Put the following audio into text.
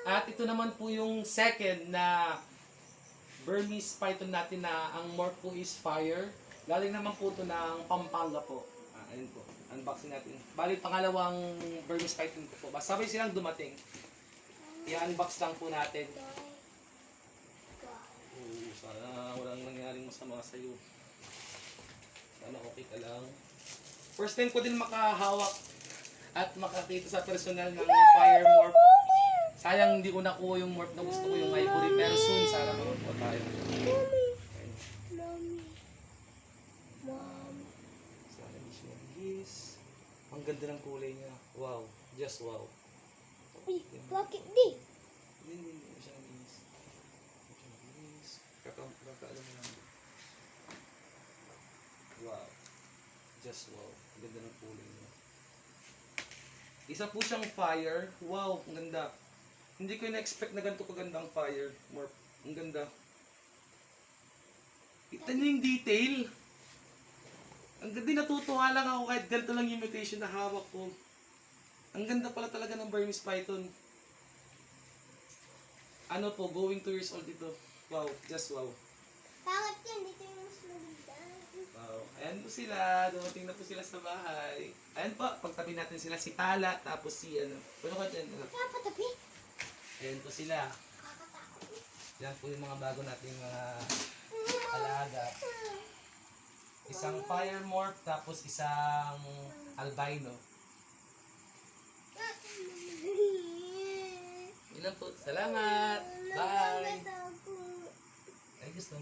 At ito naman po yung second na Burmese python natin na ang morph po is fire. Galing naman po ito ng Pampanga po. Ayun po. Unboxing natin. Bali, pangalawang Burmese python ko po. Basta sabay silang dumating. I-unbox lang po natin. Sana walang nangyaring masama sa'yo. Sana okay ka lang. First time ko din makahawak at makakita sa personal ng fire morph. Sayang hindi ko nakuha yung morph na gusto ko, yung ivory. Pero soon, sana makuha tayo. Sana hindi siya nagigis. Ang ganda ng kulay niya. Wow. Just wow. Uy, bakit di? Hindi siya nagigis. Hindi siya nagigis. Kakaalam mo lang. Wow. Just wow. Ang ganda ng kulay niya. Isa po siyang fire. Wow, ang ganda. Hindi ko na-expect na ganito kaganda ang fire. More, ang ganda. Kita niyo yung detail. Ang ganda, natutuwa lang ako kahit ganito lang yung mutation na hawak ko. Ang ganda pala talaga ng Burmese python. Ano po, going 2 years old ito. Wow, just wow. Bakit yan? Dito yung mas maganda. Wow. Ayan po sila. Dumating na po sila sa bahay. Ayan po, pagtabi natin sila si Tala, tapos si ano. Puno ka dyan. Kaya patabi. Ayan po sila. Kakatakot. Yan po yung mga bago nating mga alaga. Isang fire morph, tapos isang albino. Yun lang po. Salamat. Bye. Ay, gusto